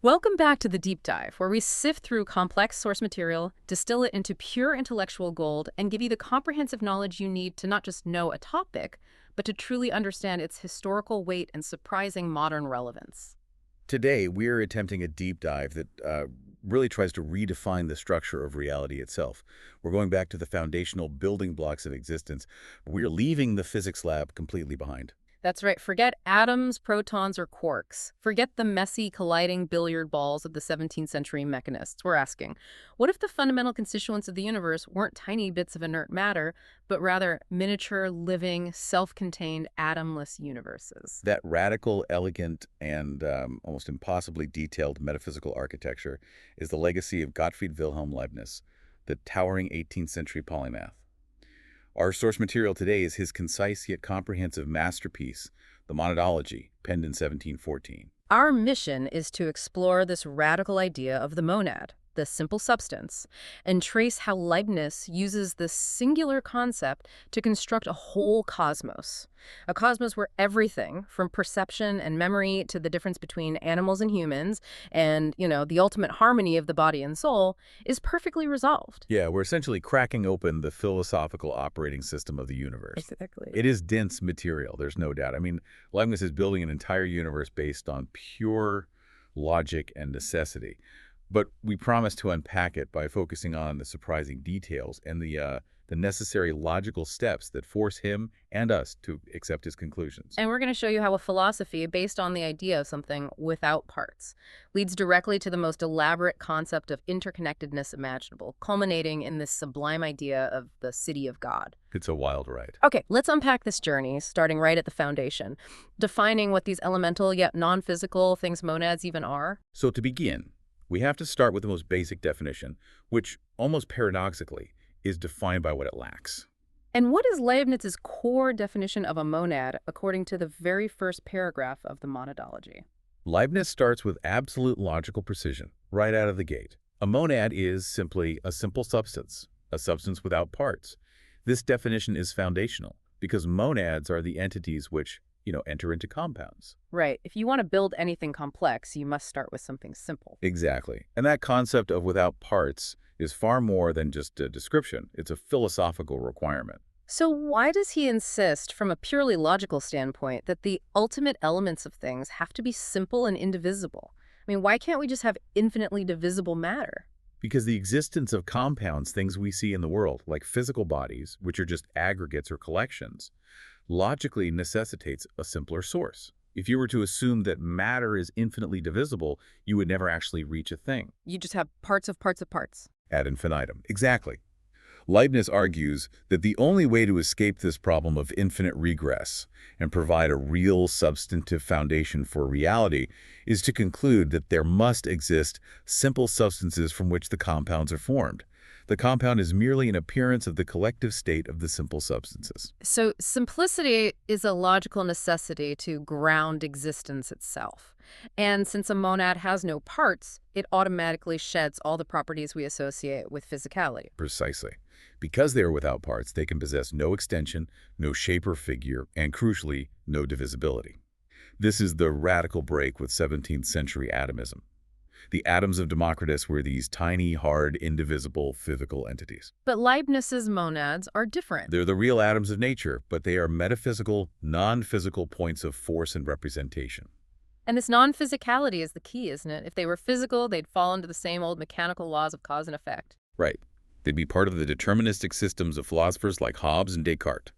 Welcome back to the deep dive, where we sift through complex source material, distill it into pure intellectual gold, and give you the comprehensive knowledge you need to not just know a topic, but to truly understand its historical weight and surprising modern relevance. Today, we're attempting a deep dive that really tries to redefine the structure of reality itself. We're going back to the foundational building blocks of existence. We're leaving the physics lab completely behind. That's right, forget atoms, protons, or quarks. Forget the messy, colliding billiard balls of the 17th century mechanists. We're asking, what if the fundamental constituents of the universe weren't tiny bits of inert matter, but rather miniature, living, self-contained, atomless universes? That radical, elegant, and almost impossibly detailed metaphysical architecture is the legacy of Gottfried Wilhelm Leibniz, the towering 18th century polymath. Our source material today is his concise yet comprehensive masterpiece, the Monadology, penned in 1714. Our mission is to explore this radical idea of the monad, the simple substance, and trace how Leibniz uses this singular concept to construct a whole cosmos. A cosmos where everything, from perception and memory to the difference between animals and humans, and, the ultimate harmony of the body and soul, is perfectly resolved. Yeah, we're essentially cracking open the philosophical operating system of the universe. Exactly. It is dense material, there's no doubt. I mean, Leibniz is building an entire universe based on pure logic and necessity. But we promise to unpack it by focusing on the surprising details and the necessary logical steps that force him and us to accept his conclusions. And we're going to show you how a philosophy based on the idea of something without parts leads directly to the most elaborate concept of interconnectedness imaginable, culminating in this sublime idea of the city of God. It's a wild ride. Okay, let's unpack this journey, starting right at the foundation, defining what these elemental yet non-physical things monads even are. So to begin, we have to start with the most basic definition, which, almost paradoxically, is defined by what it lacks. And what is Leibniz's core definition of a monad according to the very first paragraph of the Monadology? Leibniz starts with absolute logical precision, right out of the gate. A monad is simply a simple substance, a substance without parts. This definition is foundational, because monads are the entities which, enter into compounds. Right. If you want to build anything complex, you must start with something simple. Exactly. And that concept of without parts is far more than just a description. It's a philosophical requirement. So why does he insist, from a purely logical standpoint, that the ultimate elements of things have to be simple and indivisible? I mean, why can't we just have infinitely divisible matter? Because the existence of compounds, things we see in the world, like physical bodies, which are just aggregates or collections, logically necessitates a simpler source. If you were to assume that matter is infinitely divisible, you would never actually reach a thing. You just have parts of parts of parts. Ad infinitum. Exactly. Leibniz argues that the only way to escape this problem of infinite regress and provide a real substantive foundation for reality is to conclude that there must exist simple substances from which the compounds are formed. The compound is merely an appearance of the collective state of the simple substances. So simplicity is a logical necessity to ground existence itself. And since a monad has no parts, it automatically sheds all the properties we associate with physicality. Precisely. Because they are without parts, they can possess no extension, no shape or figure, and crucially, no divisibility. This is the radical break with 17th century atomism. The atoms of Democritus were these tiny, hard, indivisible physical entities. But Leibniz's monads are different. They're the real atoms of nature, but they are metaphysical, non-physical points of force and representation. And this non-physicality is the key, isn't it? If they were physical, they'd fall into the same old mechanical laws of cause and effect. Right. They'd be part of the deterministic systems of philosophers like Hobbes and Descartes.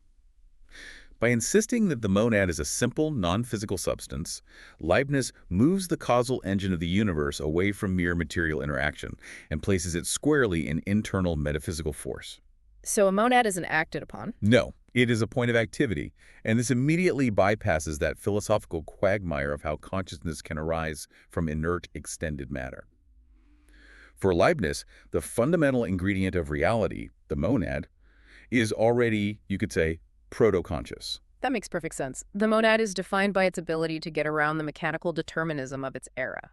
By insisting that the monad is a simple, non-physical substance, Leibniz moves the causal engine of the universe away from mere material interaction and places it squarely in internal metaphysical force. So a monad isn't acted upon? No, it is a point of activity, and this immediately bypasses that philosophical quagmire of how consciousness can arise from inert, extended matter. For Leibniz, the fundamental ingredient of reality, the monad, is already, you could say, proto-conscious. That makes perfect sense. The monad is defined by its ability to get around the mechanical determinism of its era.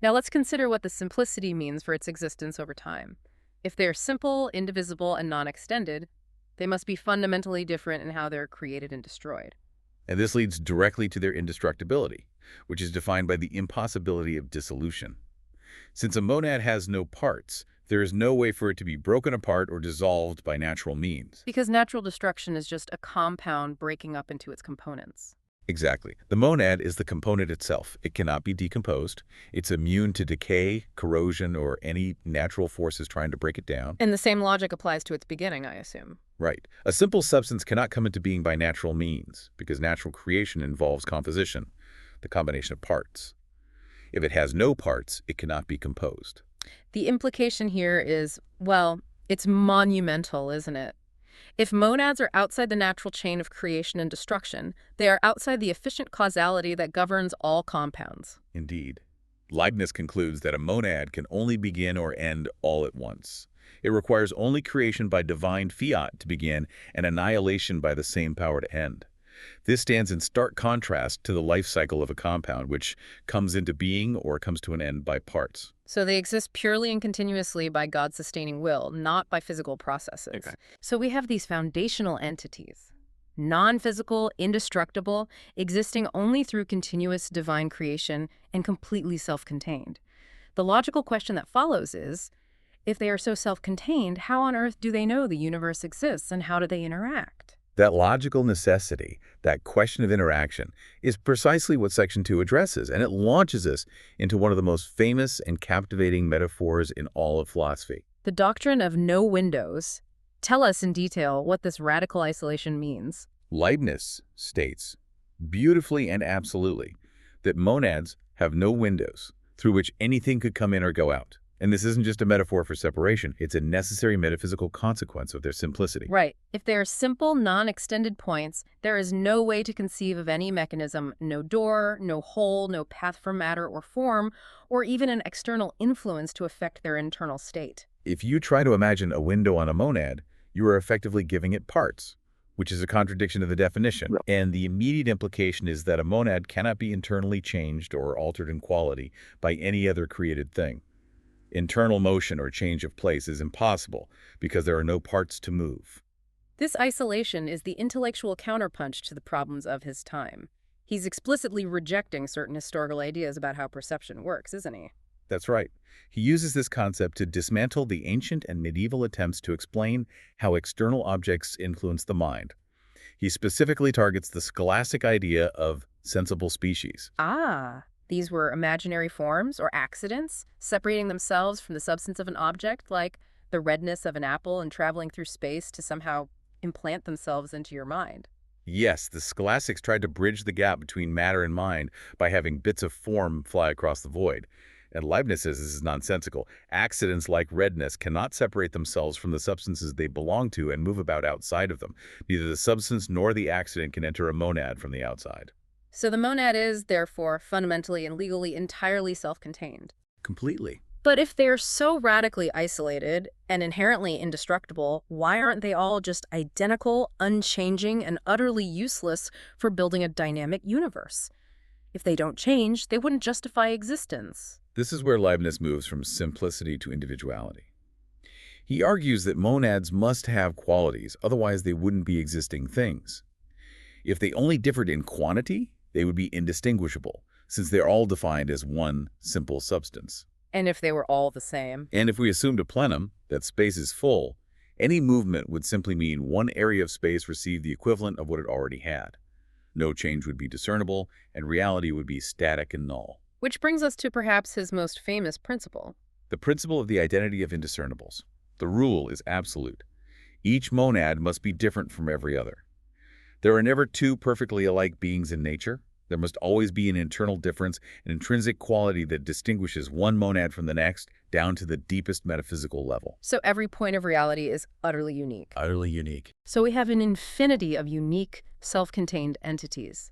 Now let's consider what the simplicity means for its existence over time. If they're simple, indivisible, and non-extended, they must be fundamentally different in how they're created and destroyed. And this leads directly to their indestructibility, which is defined by the impossibility of dissolution. Since a monad has no parts, there is no way for it to be broken apart or dissolved by natural means. Because natural destruction is just a compound breaking up into its components. Exactly. The monad is the component itself. It cannot be decomposed. It's immune to decay, corrosion, or any natural forces trying to break it down. And the same logic applies to its beginning, I assume. Right. A simple substance cannot come into being by natural means, because natural creation involves composition, the combination of parts. If it has no parts, it cannot be composed. The implication here is, well, it's monumental, isn't it? If monads are outside the natural chain of creation and destruction, they are outside the efficient causality that governs all compounds. Indeed. Leibniz concludes that a monad can only begin or end all at once. It requires only creation by divine fiat to begin and annihilation by the same power to end. This stands in stark contrast to the life cycle of a compound, which comes into being or comes to an end by parts. So they exist purely and continuously by God's sustaining will, not by physical processes. Okay. So we have these foundational entities, non-physical, indestructible, existing only through continuous divine creation and completely self-contained. The logical question that follows is, if they are so self-contained, how on earth do they know the universe exists and how do they interact? That logical necessity, that question of interaction, is precisely what Section 2 addresses, and it launches us into one of the most famous and captivating metaphors in all of philosophy. The doctrine of no windows. Tell us in detail what this radical isolation means. Leibniz states, beautifully and absolutely, that monads have no windows through which anything could come in or go out. And this isn't just a metaphor for separation, it's a necessary metaphysical consequence of their simplicity. Right. If they are simple, non-extended points, there is no way to conceive of any mechanism, no door, no hole, no path for matter or form, or even an external influence to affect their internal state. If you try to imagine a window on a monad, you are effectively giving it parts, which is a contradiction of the definition. Right. And the immediate implication is that a monad cannot be internally changed or altered in quality by any other created thing. Internal motion or change of place is impossible because there are no parts to move. This isolation is the intellectual counterpunch to the problems of his time. He's explicitly rejecting certain historical ideas about how perception works, isn't he? That's right. He uses this concept to dismantle the ancient and medieval attempts to explain how external objects influence the mind. He specifically targets the scholastic idea of sensible species. Ah, these were imaginary forms or accidents, separating themselves from the substance of an object, like the redness of an apple and traveling through space to somehow implant themselves into your mind. Yes, the scholastics tried to bridge the gap between matter and mind by having bits of form fly across the void. And Leibniz says this is nonsensical. Accidents like redness cannot separate themselves from the substances they belong to and move about outside of them. Neither the substance nor the accident can enter a monad from the outside. So the monad is, therefore, fundamentally and legally entirely self-contained. Completely. But if they're so radically isolated and inherently indestructible, why aren't they all just identical, unchanging, and utterly useless for building a dynamic universe? If they don't change, they wouldn't justify existence. This is where Leibniz moves from simplicity to individuality. He argues that monads must have qualities, otherwise they wouldn't be existing things. If they only differed in quantity, they would be indistinguishable, since they're all defined as one simple substance. And if they were all the same? And if we assumed a plenum, that space is full, any movement would simply mean one area of space received the equivalent of what it already had. No change would be discernible, and reality would be static and null. Which brings us to perhaps his most famous principle. The principle of the identity of indiscernibles. The rule is absolute. Each monad must be different from every other. There are never two perfectly alike beings in nature. There must always be an internal difference, an intrinsic quality that distinguishes one monad from the next, down to the deepest metaphysical level. So every point of reality is utterly unique. Utterly unique. So we have an infinity of unique, self-contained entities.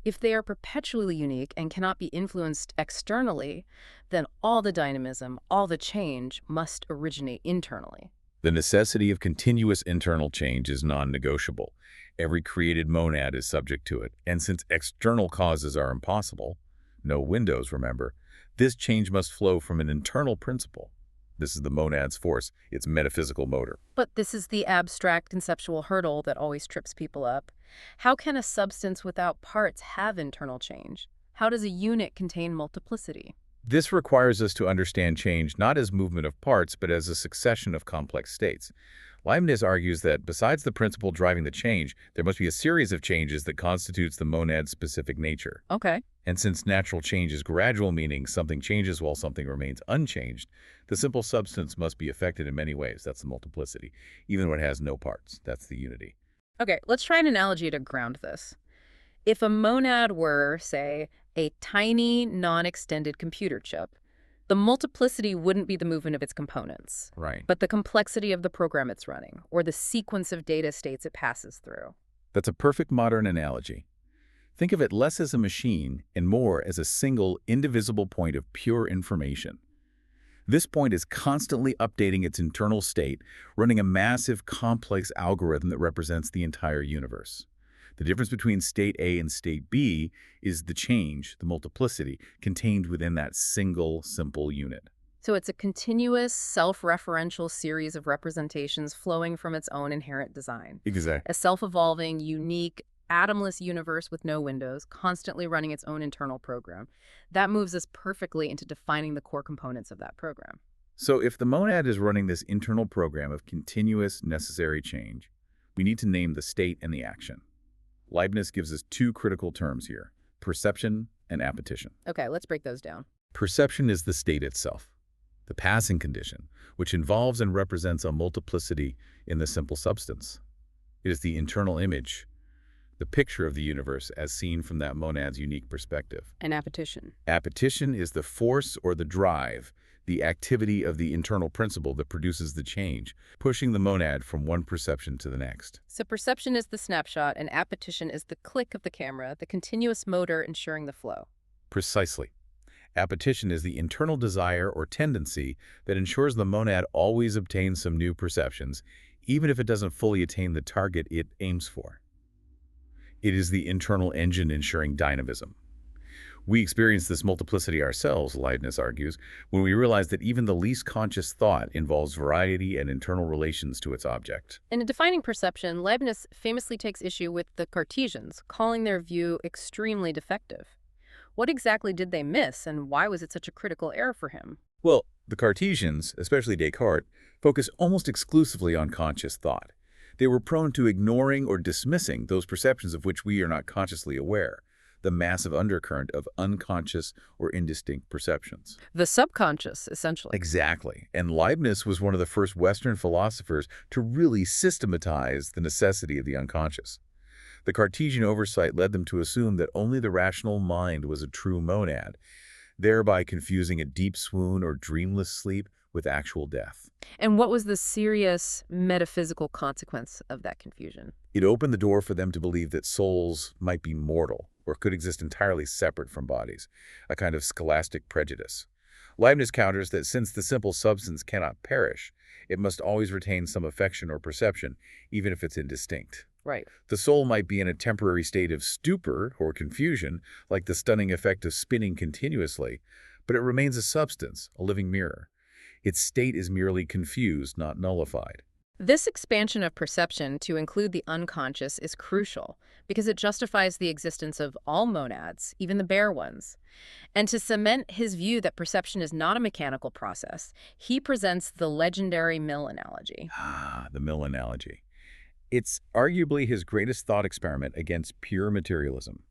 If they are perpetually unique and cannot be influenced externally, then all the dynamism, all the change must originate internally. The necessity of continuous internal change is non-negotiable. Every created monad is subject to it, and since external causes are impossible, no windows, remember, this change must flow from an internal principle. This is the monad's force, its metaphysical motor. But this is the abstract conceptual hurdle that always trips people up. How can a substance without parts have internal change? How does a unit contain multiplicity? This requires us to understand change not as movement of parts, but as a succession of complex states. Leibniz argues that besides the principle driving the change, there must be a series of changes that constitutes the monad's specific nature. Okay. And since natural change is gradual, meaning something changes while something remains unchanged, the simple substance must be affected in many ways. That's the multiplicity. Even when it has no parts, that's the unity. Okay, let's try an analogy to ground this. If a monad were, say, a tiny, non-extended computer chip, the multiplicity wouldn't be the movement of its components, Right. but the complexity of the program it's running, or the sequence of data states it passes through. That's a perfect modern analogy. Think of it less as a machine and more as a single, indivisible point of pure information. This point is constantly updating its internal state, running a massive, complex algorithm that represents the entire universe. The difference between state A and state B is the change, the multiplicity, contained within that single, simple unit. So it's a continuous, self-referential series of representations flowing from its own inherent design. Exactly. A self-evolving, unique, atomless universe with no windows, constantly running its own internal program. That moves us perfectly into defining the core components of that program. So if the monad is running this internal program of continuous, necessary change, we need to name the state and the action. Leibniz gives us two critical terms here: perception and appetition. Okay, let's break those down. Perception is the state itself, the passing condition, which involves and represents a multiplicity in the simple substance. It is the internal image, the picture of the universe as seen from that monad's unique perspective. An appetition. Appetition is the force or the drive, the activity of the internal principle that produces the change, pushing the monad from one perception to the next. So perception is the snapshot, and appetition is the click of the camera, the continuous motor ensuring the flow. Precisely. Appetition is the internal desire or tendency that ensures the monad always obtains some new perceptions, even if it doesn't fully attain the target it aims for. It is the internal engine ensuring dynamism. We experience this multiplicity ourselves, Leibniz argues, when we realize that even the least conscious thought involves variety and internal relations to its object. In defining perception, Leibniz famously takes issue with the Cartesians, calling their view extremely defective. What exactly did they miss, and why was it such a critical error for him? Well, the Cartesians, especially Descartes, focus almost exclusively on conscious thought. They were prone to ignoring or dismissing those perceptions of which we are not consciously aware, the massive undercurrent of unconscious or indistinct perceptions. The subconscious, essentially. Exactly. And Leibniz was one of the first Western philosophers to really systematize the necessity of the unconscious. The Cartesian oversight led them to assume that only the rational mind was a true monad, thereby confusing a deep swoon or dreamless sleep with actual death. And what was the serious metaphysical consequence of that confusion? It opened the door for them to believe that souls might be mortal or could exist entirely separate from bodies, a kind of scholastic prejudice. Leibniz counters that since the simple substance cannot perish, it must always retain some affection or perception, even if it's indistinct. Right. The soul might be in a temporary state of stupor or confusion, like the stunning effect of spinning continuously, but it remains a substance, a living mirror. Its state is merely confused, not nullified. This expansion of perception to include the unconscious is crucial because it justifies the existence of all monads, even the bare ones. And to cement his view that perception is not a mechanical process, he presents the legendary mill analogy. Ah, the mill analogy. It's arguably his greatest thought experiment against pure materialism.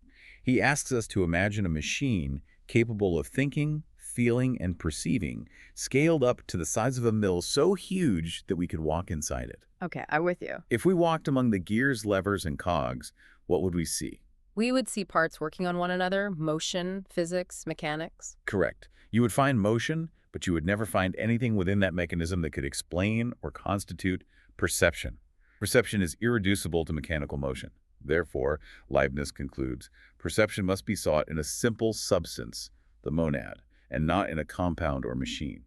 He asks us to imagine a machine capable of thinking, feeling, and perceiving, scaled up to the size of a mill so huge that we could walk inside it. Okay, I'm with you. If we walked among the gears, levers, and cogs, what would we see? We would see parts working on one another, motion, physics, mechanics. Correct. You would find motion, but you would never find anything within that mechanism that could explain or constitute perception. Perception is irreducible to mechanical motion. Therefore, Leibniz concludes, perception must be sought in a simple substance, the monad, and not in a compound or machine.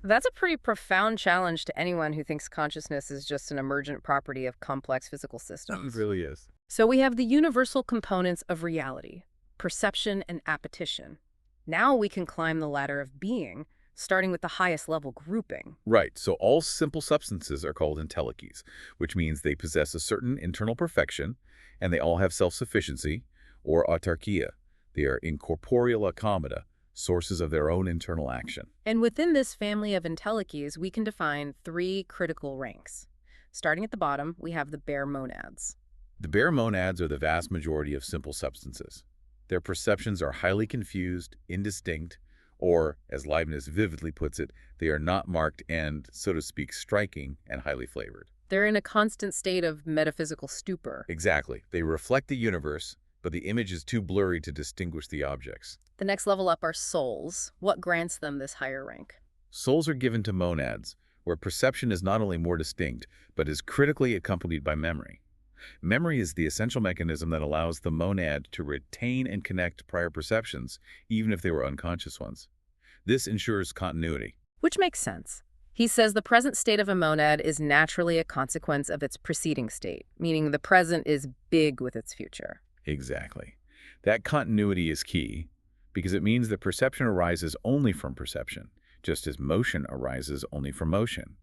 That's a pretty profound challenge to anyone who thinks consciousness is just an emergent property of complex physical systems. It really is. So we have the universal components of reality, perception and appetition. Now we can climb the ladder of being, starting with the highest level grouping. Right, so all simple substances are called intelligibles, which means they possess a certain internal perfection, and they all have self-sufficiency, or autarkia. They are incorporeal automata, sources of their own internal action. And within this family of entelechies, we can define three critical ranks. Starting at the bottom, we have the bare monads. The bare monads are the vast majority of simple substances. Their perceptions are highly confused, indistinct, or, as Leibniz vividly puts it, they are not marked and, so to speak, striking and highly flavored. They're in a constant state of metaphysical stupor. Exactly. They reflect the universe, but the image is too blurry to distinguish the objects. The next level up are souls. What grants them this higher rank? Souls are given to monads, where perception is not only more distinct, but is critically accompanied by memory. Memory is the essential mechanism that allows the monad to retain and connect prior perceptions, even if they were unconscious ones. This ensures continuity. Which makes sense. He says the present state of a monad is naturally a consequence of its preceding state, meaning the present is big with its future. Exactly. That continuity is key, because it means that perception arises only from perception, just as motion arises only from motion.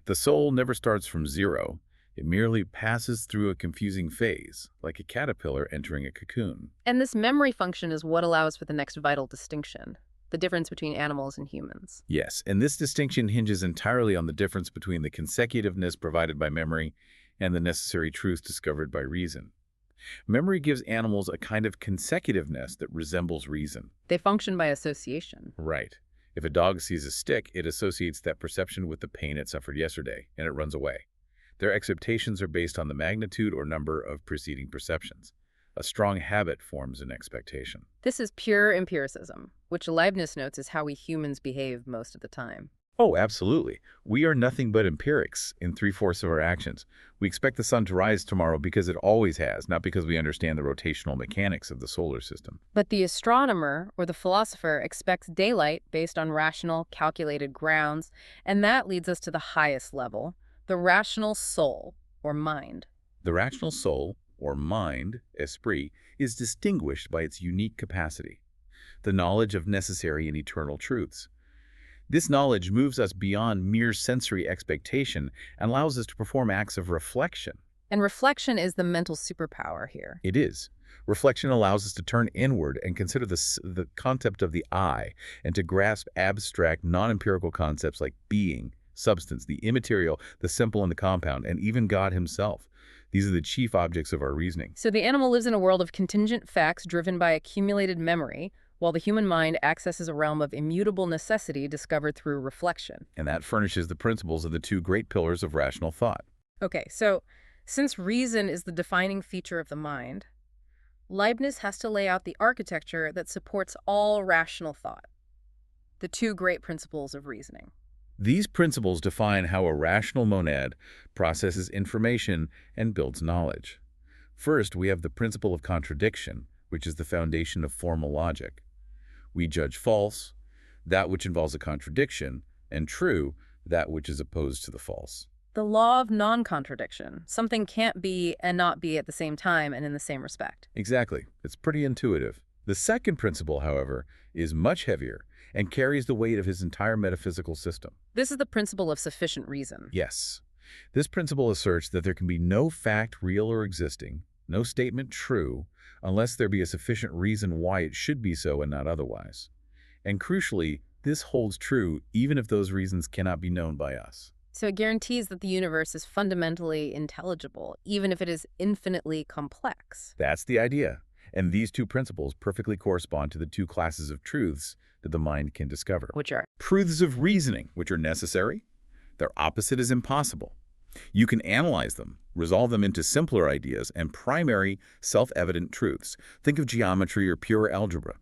The soul never starts from zero. It merely passes through a confusing phase, like a caterpillar entering a cocoon. And this memory function is what allows for the next vital distinction, the difference between animals and humans. Yes, and this distinction hinges entirely on the difference between the consecutiveness provided by memory and the necessary truth discovered by reason. Memory gives animals a kind of consecutiveness that resembles reason. They function by association. Right. If a dog sees a stick, it associates that perception with the pain it suffered yesterday, and it runs away. Their expectations are based on the magnitude or number of preceding perceptions. A strong habit forms an expectation. This is pure empiricism, which Leibniz notes is how we humans behave most of the time. Oh, absolutely. We are nothing but empirics in 3/4 of our actions. We expect the sun to rise tomorrow because it always has, not because we understand the rotational mechanics of the solar system. But the astronomer or the philosopher expects daylight based on rational, calculated grounds, and that leads us to the highest level, the rational soul, or mind. The rational soul, or mind, esprit, is distinguished by its unique capacity, the knowledge of necessary and eternal truths. This knowledge moves us beyond mere sensory expectation and allows us to perform acts of reflection. And reflection is the mental superpower here. It is. Reflection allows us to turn inward and consider the concept of the I and to grasp abstract, non-empirical concepts like being, substance, the immaterial, the simple and the compound, and even God himself. These are the chief objects of our reasoning. So the animal lives in a world of contingent facts driven by accumulated memory, while the human mind accesses a realm of immutable necessity discovered through reflection. And that furnishes the principles of the two great pillars of rational thought. Okay, so since reason is the defining feature of the mind, Leibniz has to lay out the architecture that supports all rational thought, the two great principles of reasoning. These principles define how a rational monad processes information and builds knowledge. First, we have the principle of contradiction, which is the foundation of formal logic. We judge false, that which involves a contradiction, and true, that which is opposed to the false. The law of non-contradiction. Something can't be and not be at the same time and in the same respect. Exactly. It's pretty intuitive. The second principle, however, is much heavier and carries the weight of his entire metaphysical system. This is the principle of sufficient reason. Yes. This principle asserts that there can be no fact real or existing, no statement true, unless there be a sufficient reason why it should be so and not otherwise. And crucially, this holds true even if those reasons cannot be known by us. So it guarantees that the universe is fundamentally intelligible, even if it is infinitely complex. That's the idea. And these two principles perfectly correspond to the two classes of truths that the mind can discover. Which are? Truths of reasoning, which are necessary. Their opposite is impossible. You can analyze them, resolve them into simpler ideas, and primary, self-evident truths. Think of geometry or pure algebra.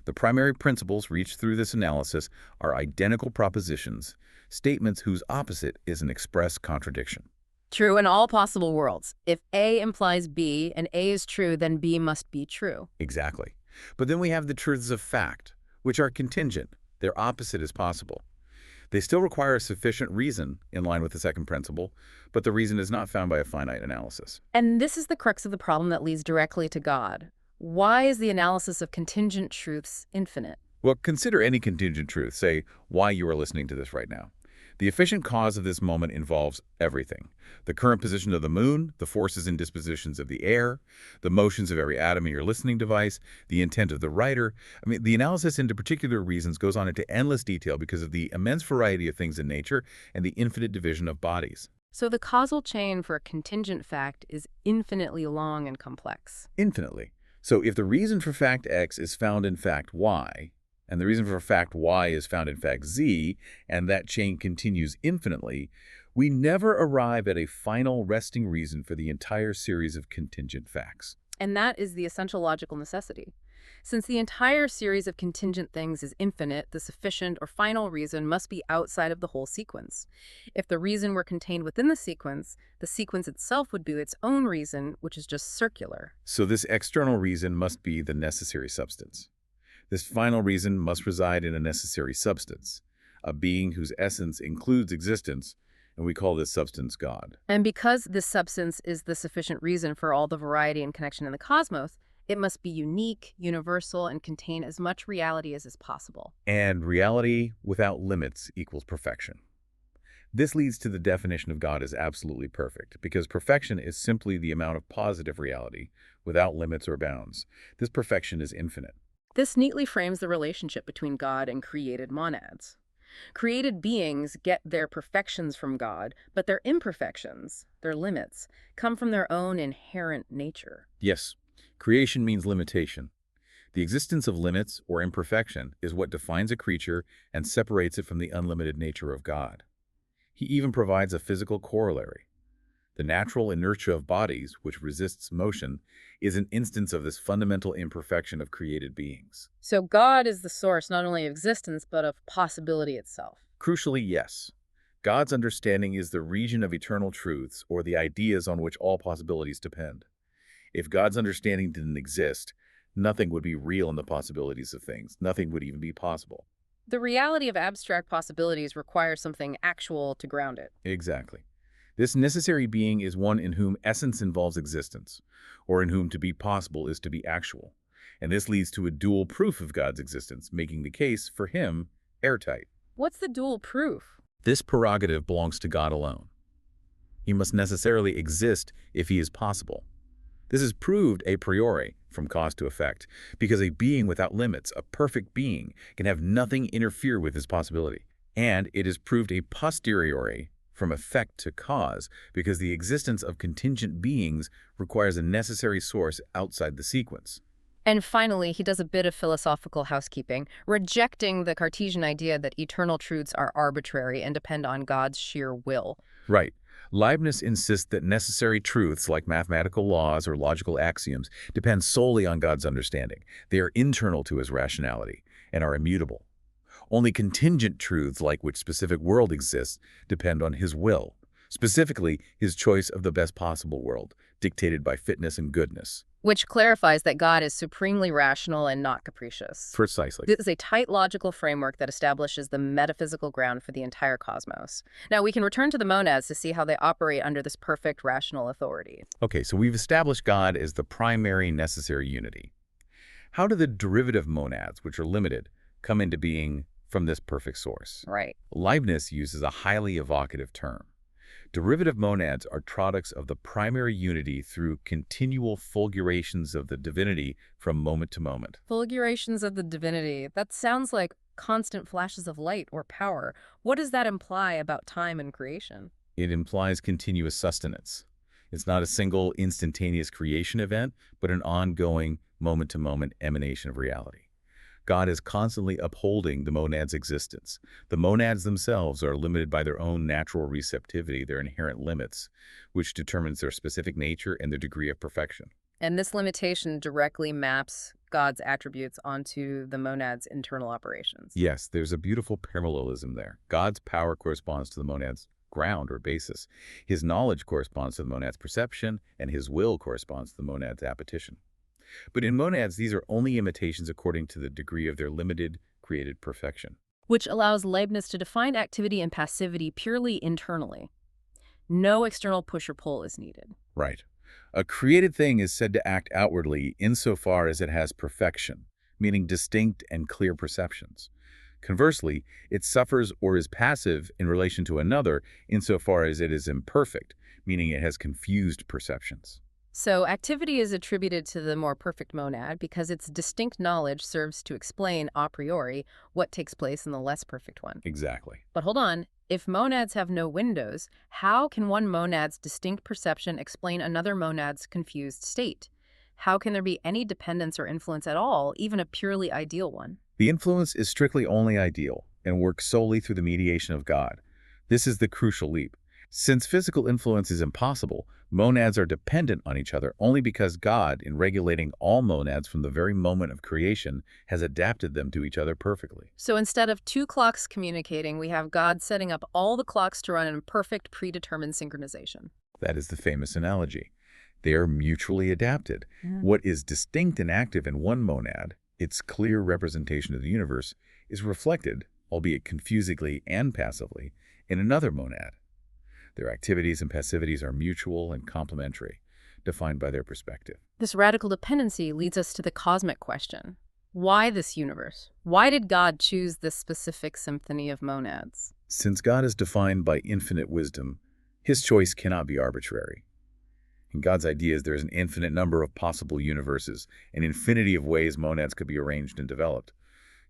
The primary principles reached through this analysis are identical propositions, statements whose opposite is an express contradiction. True in all possible worlds. If A implies B and A is true, then B must be true. Exactly. But then we have the truths of fact, which are contingent. Their opposite is possible. They still require sufficient reason, in line with the second principle, but the reason is not found by a finite analysis. And this is the crux of the problem that leads directly to God. Why is the analysis of contingent truths infinite? Well, consider any contingent truth, say why you are listening to this right now. The efficient cause of this moment involves everything. The current position of the moon, the forces and dispositions of the air, the motions of every atom in your listening device, the intent of the writer. The analysis into particular reasons goes on into endless detail because of the immense variety of things in nature and the infinite division of bodies. So the causal chain for a contingent fact is infinitely long and complex. Infinitely. So if the reason for fact X is found in fact Y, and the reason for fact Y is found in fact Z, and that chain continues infinitely, we never arrive at a final resting reason for the entire series of contingent facts. And that is the essential logical necessity. Since the entire series of contingent things is infinite, the sufficient or final reason must be outside of the whole sequence. If the reason were contained within the sequence itself would be its own reason, which is just circular. So this external reason must be the necessary substance. This final reason must reside in a necessary substance, a being whose essence includes existence, and we call this substance God. And because this substance is the sufficient reason for all the variety and connection in the cosmos, it must be unique, universal, and contain as much reality as is possible. And reality without limits equals perfection. This leads to the definition of God as absolutely perfect, because perfection is simply the amount of positive reality without limits or bounds. This perfection is infinite. This neatly frames the relationship between God and created monads. Created beings get their perfections from God, but their imperfections, their limits, come from their own inherent nature. Yes, creation means limitation. The existence of limits or imperfection is what defines a creature and separates it from the unlimited nature of God. He even provides a physical corollary. The natural inertia of bodies, which resists motion, is an instance of this fundamental imperfection of created beings. So God is the source not only of existence, but of possibility itself. Crucially, yes. God's understanding is the region of eternal truths, or the ideas on which all possibilities depend. If God's understanding didn't exist, nothing would be real in the possibilities of things. Nothing would even be possible. The reality of abstract possibilities requires something actual to ground it. Exactly. This necessary being is one in whom essence involves existence, or in whom to be possible is to be actual. And this leads to a dual proof of God's existence, making the case, for him, airtight. What's the dual proof? This prerogative belongs to God alone. He must necessarily exist if he is possible. This is proved a priori, from cause to effect, because a being without limits, a perfect being, can have nothing interfere with his possibility. And it is proved a posteriori, from effect to cause, because the existence of contingent beings requires a necessary source outside the sequence. And finally, he does a bit of philosophical housekeeping, rejecting the Cartesian idea that eternal truths are arbitrary and depend on God's sheer will. Right. Leibniz insists that necessary truths, like mathematical laws or logical axioms, depend solely on God's understanding. They are internal to his rationality and are immutable. Only contingent truths, like which specific world exists, depend on his will, specifically his choice of the best possible world, dictated by fitness and goodness. Which clarifies that God is supremely rational and not capricious. Precisely. This is a tight logical framework that establishes the metaphysical ground for the entire cosmos. Now, we can return to the monads to see how they operate under this perfect rational authority. Okay, so we've established God as the primary necessary unity. How do the derivative monads, which are limited, come into being from this perfect source? Right. Leibniz uses a highly evocative term. Derivative monads are products of the primary unity through continual fulgurations of the divinity from moment to moment. Fulgurations of the divinity. That sounds like constant flashes of light or power. What does that imply about time and creation? It implies continuous sustenance. It's not a single instantaneous creation event, but an ongoing, moment-to-moment emanation of reality. God is constantly upholding the monad's existence. The monads themselves are limited by their own natural receptivity, their inherent limits, which determines their specific nature and their degree of perfection. And this limitation directly maps God's attributes onto the monad's internal operations. Yes, there's a beautiful parallelism there. God's power corresponds to the monad's ground or basis. His knowledge corresponds to the monad's perception, and his will corresponds to the monad's appetition. But in monads, these are only imitations according to the degree of their limited, created perfection. Which allows Leibniz to define activity and passivity purely internally. No external push or pull is needed. Right. A created thing is said to act outwardly insofar as it has perfection, meaning distinct and clear perceptions. Conversely, it suffers or is passive in relation to another insofar as it is imperfect, meaning it has confused perceptions. So activity is attributed to the more perfect monad because its distinct knowledge serves to explain a priori what takes place in the less perfect one. Exactly. But hold on, if monads have no windows, how can one monad's distinct perception explain another monad's confused state? How can there be any dependence or influence at all, even a purely ideal one? The influence is strictly only ideal and works solely through the mediation of God. This is the crucial leap. Since physical influence is impossible, monads are dependent on each other only because God, in regulating all monads from the very moment of creation, has adapted them to each other perfectly. So instead of two clocks communicating, we have God setting up all the clocks to run in perfect predetermined synchronization. That is the famous analogy. They are mutually adapted. Yeah. What is distinct and active in one monad, its clear representation of the universe, is reflected, albeit confusingly and passively, in another monad. Their activities and passivities are mutual and complementary, defined by their perspective. This radical dependency leads us to the cosmic question. Why this universe? Why did God choose this specific symphony of monads? Since God is defined by infinite wisdom, his choice cannot be arbitrary. In God's ideas, there is an infinite number of possible universes, an infinity of ways monads could be arranged and developed.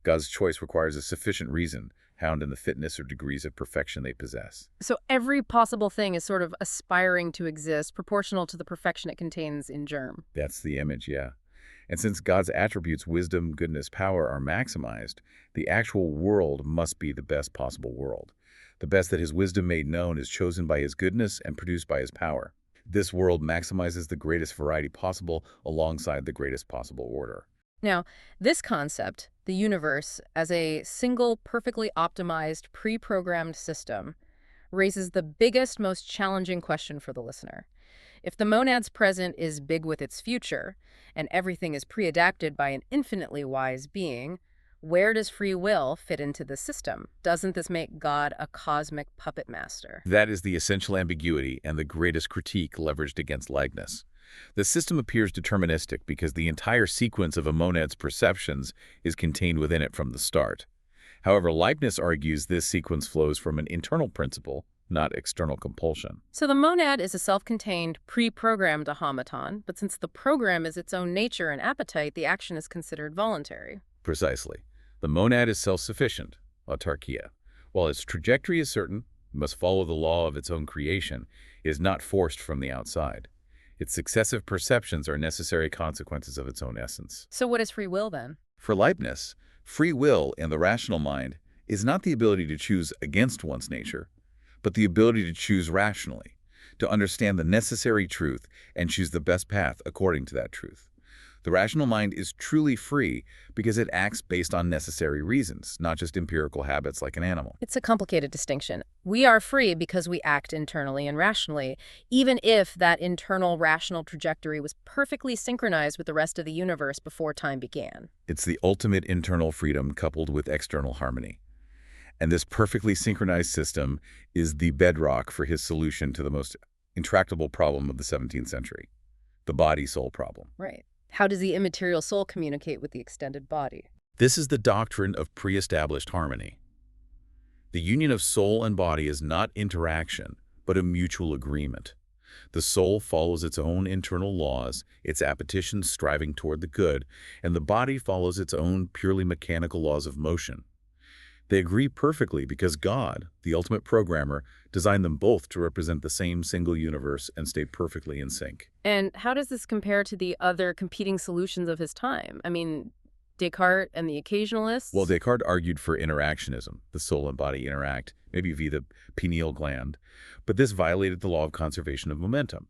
God's choice requires a sufficient reason, found in the fitness or degrees of perfection they possess. So every possible thing is sort of aspiring to exist, proportional to the perfection it contains in germ. That's the image, yeah. And since God's attributes, wisdom, goodness, power, are maximized, the actual world must be the best possible world. The best that his wisdom made known is chosen by his goodness and produced by his power. This world maximizes the greatest variety possible alongside the greatest possible order. Now, this concept, the universe as a single, perfectly optimized, pre-programmed system, raises the biggest, most challenging question for the listener. If the monad's present is big with its future, and everything is pre-adapted by an infinitely wise being, where does free will fit into the system? Doesn't this make God a cosmic puppet master? That is the essential ambiguity and the greatest critique leveraged against Leibniz. The system appears deterministic because the entire sequence of a monad's perceptions is contained within it from the start. However, Leibniz argues this sequence flows from an internal principle, not external compulsion. So the monad is a self-contained, pre-programmed automaton, but since the program is its own nature and appetite, the action is considered voluntary. Precisely. The monad is self-sufficient, autarkia. While its trajectory is certain, it must follow the law of its own creation, it is not forced from the outside. Its successive perceptions are necessary consequences of its own essence. So what is free will then? For Leibniz, free will in the rational mind is not the ability to choose against one's nature, but the ability to choose rationally, to understand the necessary truth and choose the best path according to that truth. The rational mind is truly free because it acts based on necessary reasons, not just empirical habits like an animal. It's a complicated distinction. We are free because we act internally and rationally, even if that internal rational trajectory was perfectly synchronized with the rest of the universe before time began. It's the ultimate internal freedom coupled with external harmony. And this perfectly synchronized system is the bedrock for his solution to the most intractable problem of the 17th century, the body-soul problem. Right. How does the immaterial soul communicate with the extended body? This is the doctrine of pre-established harmony. The union of soul and body is not interaction, but a mutual agreement. The soul follows its own internal laws, its appetitions striving toward the good, and the body follows its own purely mechanical laws of motion. They agree perfectly because God, the ultimate programmer, designed them both to represent the same single universe and stay perfectly in sync. And how does this compare to the other competing solutions of his time? I mean, Descartes and the occasionalists? Well, Descartes argued for interactionism. The soul and body interact, maybe via the pineal gland, but this violated the law of conservation of momentum.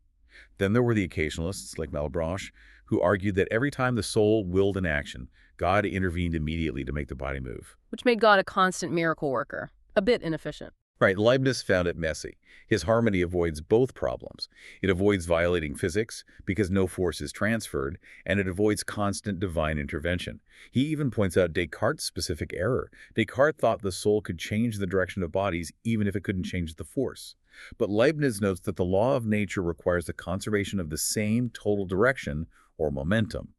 Then there were the occasionalists, like Malebranche, who argued that every time the soul willed an action, God intervened immediately to make the body move. Which made God a constant miracle worker. A bit inefficient. Right, Leibniz found it messy. His harmony avoids both problems. It avoids violating physics because no force is transferred, and it avoids constant divine intervention. He even points out Descartes' specific error. Descartes thought the soul could change the direction of bodies even if it couldn't change the force. But Leibniz notes that the law of nature requires the conservation of the same total direction or momentum.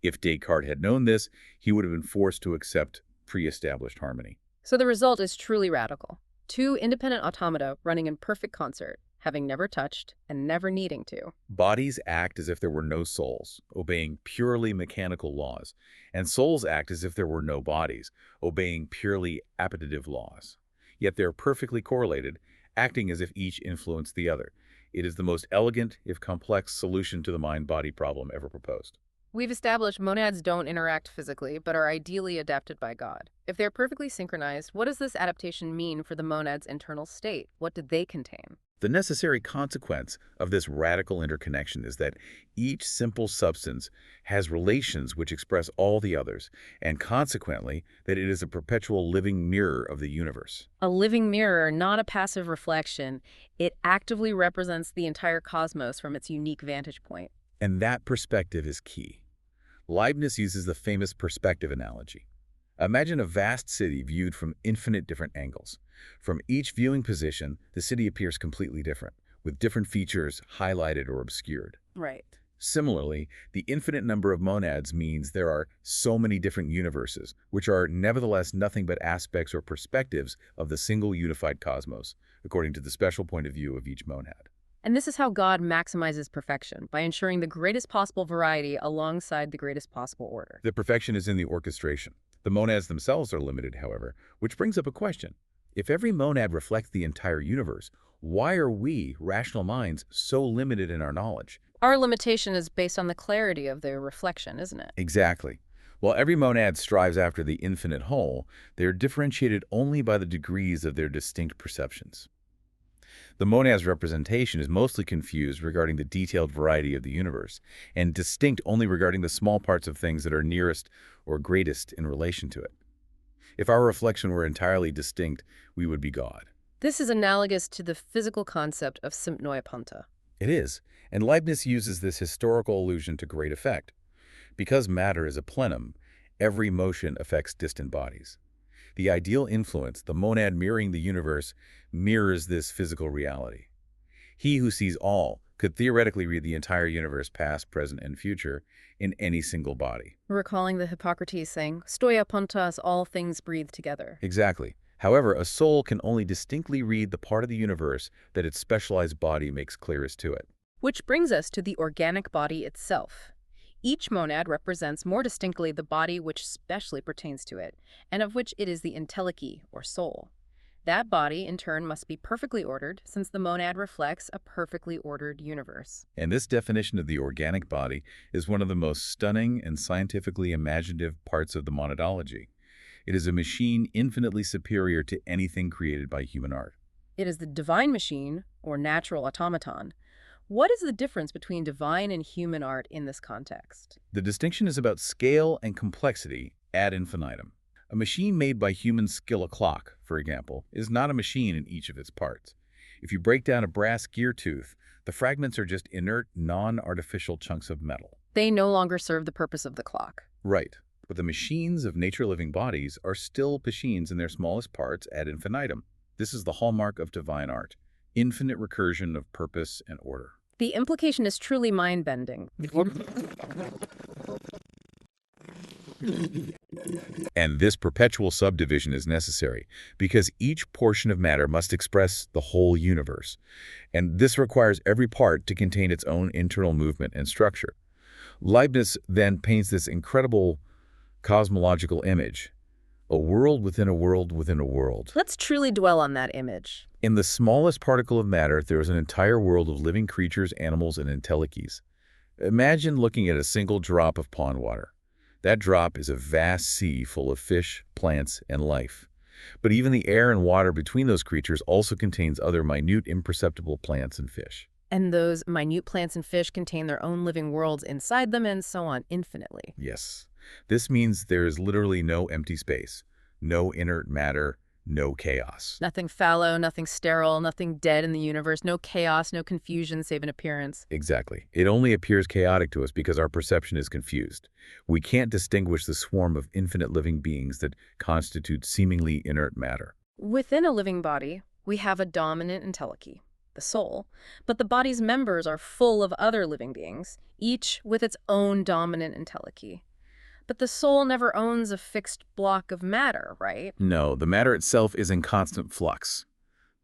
If Descartes had known this, he would have been forced to accept pre-established harmony. So the result is truly radical. Two independent automata running in perfect concert, having never touched and never needing to. Bodies act as if there were no souls, obeying purely mechanical laws, and souls act as if there were no bodies, obeying purely appetitive laws. Yet they're perfectly correlated, acting as if each influenced the other. It is the most elegant, if complex, solution to the mind-body problem ever proposed. We've established monads don't interact physically, but are ideally adapted by God. If they're perfectly synchronized, what does this adaptation mean for the monad's internal state? What do they contain? The necessary consequence of this radical interconnection is that each simple substance has relations which express all the others, and consequently, that it is a perpetual living mirror of the universe. A living mirror, not a passive reflection. It actively represents the entire cosmos from its unique vantage point. And that perspective is key. Leibniz uses the famous perspective analogy. Imagine a vast city viewed from infinite different angles. From each viewing position, the city appears completely different, with different features highlighted or obscured. Right. Similarly, the infinite number of monads means there are so many different universes, which are nevertheless nothing but aspects or perspectives of the single unified cosmos, according to the special point of view of each monad. And this is how God maximizes perfection, by ensuring the greatest possible variety alongside the greatest possible order. The perfection is in the orchestration. The monads themselves are limited, however, which brings up a question. If every monad reflects the entire universe, why are we, rational minds, so limited in our knowledge? Our limitation is based on the clarity of their reflection, isn't it? Exactly. While every monad strives after the infinite whole, they are differentiated only by the degrees of their distinct perceptions. The monad's representation is mostly confused regarding the detailed variety of the universe, and distinct only regarding the small parts of things that are nearest or greatest in relation to it. If our reflection were entirely distinct, we would be God. This is analogous to the physical concept of sympnoia. It is, and Leibniz uses this historical allusion to great effect. Because matter is a plenum, every motion affects distant bodies. The ideal influence, the monad mirroring the universe, mirrors this physical reality. He who sees all could theoretically read the entire universe, past, present, and future, in any single body. Recalling the Hippocrates saying, stoia pontas, all things breathe together. Exactly. However, a soul can only distinctly read the part of the universe that its specialized body makes clearest to it. Which brings us to the organic body itself. Each monad represents more distinctly the body which specially pertains to it, and of which it is the intelligy, or soul. That body, in turn, must be perfectly ordered, since the monad reflects a perfectly ordered universe. And this definition of the organic body is one of the most stunning and scientifically imaginative parts of the monadology. It is a machine infinitely superior to anything created by human art. It is the divine machine, or natural automaton. What is the difference between divine and human art in this context? The distinction is about scale and complexity ad infinitum. A machine made by human skill, a clock, for example, is not a machine in each of its parts. If you break down a brass gear tooth, the fragments are just inert, non-artificial chunks of metal. They no longer serve the purpose of the clock. Right. But the machines of nature-living bodies are still machines in their smallest parts ad infinitum. This is the hallmark of divine art, infinite recursion of purpose and order. The implication is truly mind-bending. And this perpetual subdivision is necessary because each portion of matter must express the whole universe. And this requires every part to contain its own internal movement and structure. Leibniz then paints this incredible cosmological image, a world within a world within a world. Let's truly dwell on that image. In the smallest particle of matter, there is an entire world of living creatures, animals, and intelliges. Imagine looking at a single drop of pond water. That drop is a vast sea full of fish, plants, and life. But even the air and water between those creatures also contains other minute, imperceptible plants and fish. And those minute plants and fish contain their own living worlds inside them, and so on infinitely. Yes. This means there is literally no empty space, no inert matter, no chaos. Nothing fallow, nothing sterile, nothing dead in the universe, no chaos, no confusion save an appearance. Exactly. It only appears chaotic to us because our perception is confused. We can't distinguish the swarm of infinite living beings that constitute seemingly inert matter. Within a living body, we have a dominant intelligy, the soul, but the body's members are full of other living beings, each with its own dominant intelligy. But the soul never owns a fixed block of matter, right? No, the matter itself is in constant flux.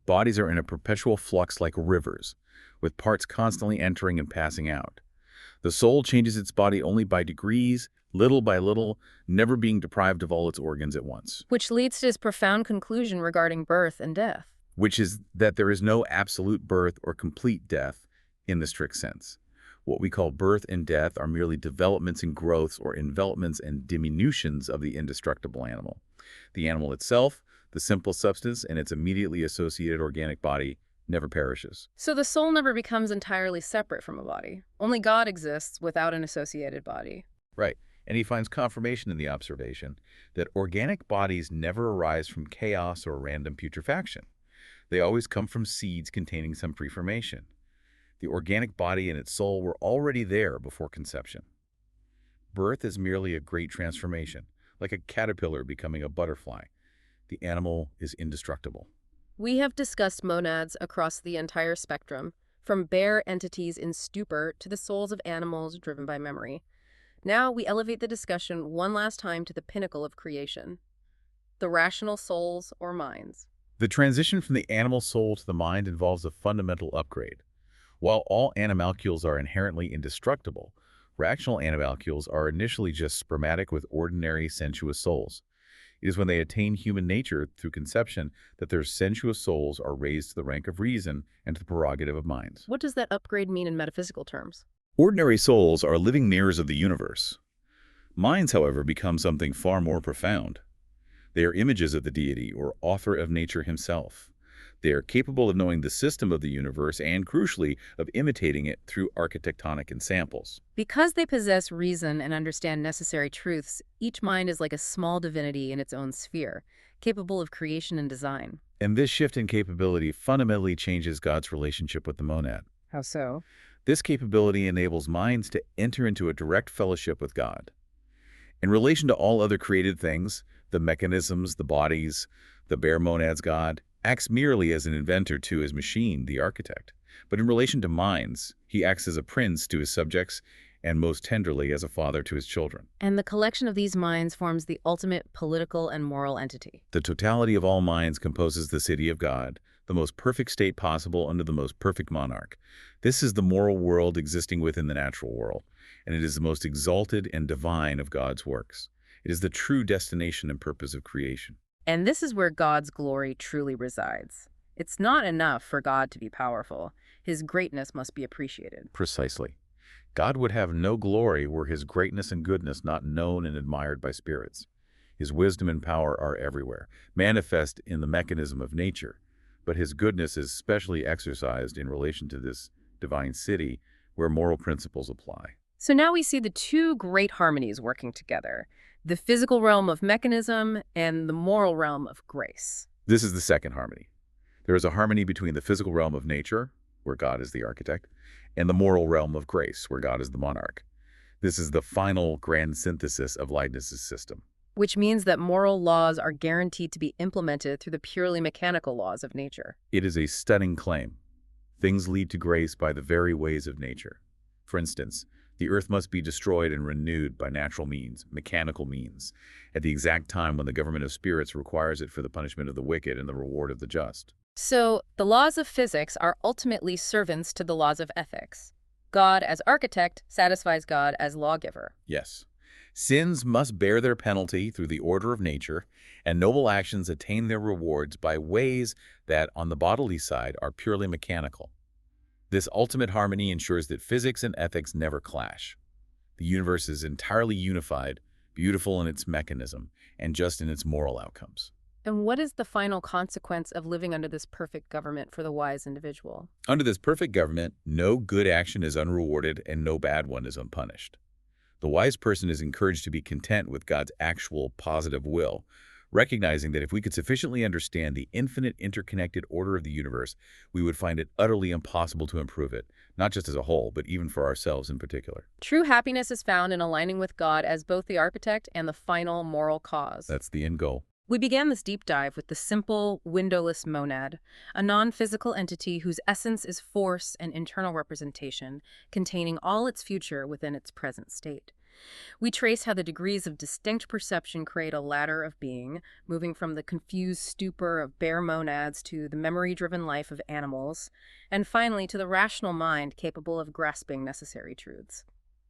Bodies are in a perpetual flux like rivers, with parts constantly entering and passing out. The soul changes its body only by degrees, little by little, never being deprived of all its organs at once. Which leads to his profound conclusion regarding birth and death. Which is that there is no absolute birth or complete death in the strict sense. What we call birth and death are merely developments and growths or envelopments and diminutions of the indestructible animal. The animal itself, the simple substance, and its immediately associated organic body never perishes. So the soul never becomes entirely separate from a body. Only God exists without an associated body. Right. And he finds confirmation in the observation that organic bodies never arise from chaos or random putrefaction. They always come from seeds containing some preformation. The organic body and its soul were already there before conception. Birth is merely a great transformation, like a caterpillar becoming a butterfly. The animal is indestructible. We have discussed monads across the entire spectrum, from bare entities in stupor to the souls of animals driven by memory. Now we elevate the discussion one last time to the pinnacle of creation, the rational souls or minds. The transition from the animal soul to the mind involves a fundamental upgrade. While all animalcules are inherently indestructible, rational animalcules are initially just spermatic with ordinary sensuous souls. It is when they attain human nature through conception that their sensuous souls are raised to the rank of reason and to the prerogative of minds. What does that upgrade mean in metaphysical terms? Ordinary souls are living mirrors of the universe. Minds, however, become something far more profound. They are images of the deity or author of nature himself. They are capable of knowing the system of the universe and, crucially, of imitating it through architectonic ensamples. Because they possess reason and understand necessary truths, each mind is like a small divinity in its own sphere, capable of creation and design. And this shift in capability fundamentally changes God's relationship with the monad. How so? This capability enables minds to enter into a direct fellowship with God. In relation to all other created things, the mechanisms, the bodies, the bare monads God acts merely as an inventor to his machine, the architect. But in relation to minds, he acts as a prince to his subjects and most tenderly as a father to his children. And the collection of these minds forms the ultimate political and moral entity. The totality of all minds composes the city of God, the most perfect state possible under the most perfect monarch. This is the moral world existing within the natural world, and it is the most exalted and divine of God's works. It is the true destination and purpose of creation. And this is where God's glory truly resides. It's not enough for God to be powerful. His greatness must be appreciated. Precisely. God would have no glory were his greatness and goodness not known and admired by spirits. His wisdom and power are everywhere, manifest in the mechanism of nature, but his goodness is specially exercised in relation to this divine city where moral principles apply. So now we see the two great harmonies working together, the physical realm of mechanism and the moral realm of grace. This is the second harmony. There is a harmony between the physical realm of nature, where God is the architect, and the moral realm of grace, where God is the monarch. This is the final grand synthesis of Leibniz's system. Which means that moral laws are guaranteed to be implemented through the purely mechanical laws of nature. It is a stunning claim. Things lead to grace by the very ways of nature. For instance, the earth must be destroyed and renewed by natural means, mechanical means, at the exact time when the government of spirits requires it for the punishment of the wicked and the reward of the just. So, the laws of physics are ultimately servants to the laws of ethics. God as architect satisfies God as lawgiver. Yes. Sins must bear their penalty through the order of nature, and noble actions attain their rewards by ways that, on the bodily side, are purely mechanical. This ultimate harmony ensures that physics and ethics never clash. The universe is entirely unified, beautiful in its mechanism, and just in its moral outcomes. And what is the final consequence of living under this perfect government for the wise individual? Under this perfect government, no good action is unrewarded and no bad one is unpunished. The wise person is encouraged to be content with God's actual positive will, recognizing that if we could sufficiently understand the infinite interconnected order of the universe, we would find it utterly impossible to improve it, not just as a whole, but even for ourselves in particular. True happiness is found in aligning with God as both the architect and the final moral cause. That's the end goal. We began this deep dive with the simple, windowless monad, a non-physical entity whose essence is force and internal representation, containing all its future within its present state. We trace how the degrees of distinct perception create a ladder of being, moving from the confused stupor of bare monads to the memory-driven life of animals, and finally to the rational mind capable of grasping necessary truths.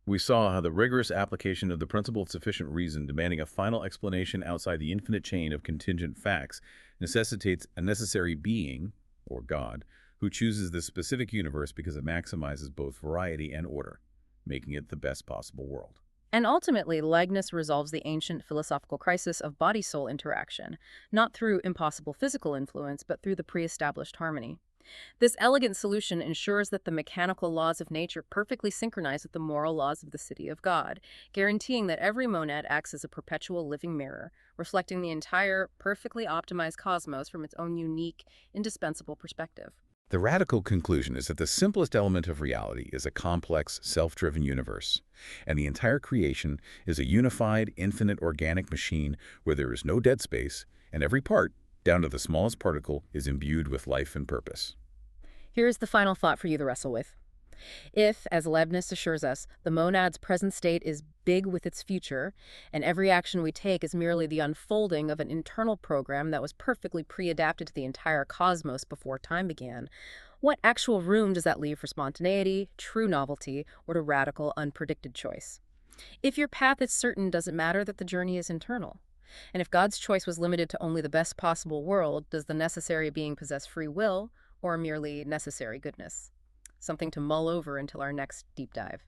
We saw how the rigorous application of the principle of sufficient reason demanding a final explanation outside the infinite chain of contingent facts necessitates a necessary being, or God, who chooses this specific universe because it maximizes both variety and order, making it the best possible world. And ultimately, Leibniz resolves the ancient philosophical crisis of body-soul interaction, not through impossible physical influence, but through the pre-established harmony. This elegant solution ensures that the mechanical laws of nature perfectly synchronize with the moral laws of the city of God, guaranteeing that every monad acts as a perpetual living mirror, reflecting the entire, perfectly optimized cosmos from its own unique, indispensable perspective. The radical conclusion is that the simplest element of reality is a complex, self-driven universe, and the entire creation is a unified, infinite organic machine where there is no dead space, and every part, down to the smallest particle, is imbued with life and purpose. Here's the final thought for you to wrestle with. If, as Leibniz assures us, the monad's present state is big with its future, and every action we take is merely the unfolding of an internal program that was perfectly pre-adapted to the entire cosmos before time began, what actual room does that leave for spontaneity, true novelty, or to radical, unpredicted choice? If your path is certain, does it matter that the journey is internal? And if God's choice was limited to only the best possible world, does the necessary being possess free will, or merely necessary goodness? Something to mull over until our next deep dive.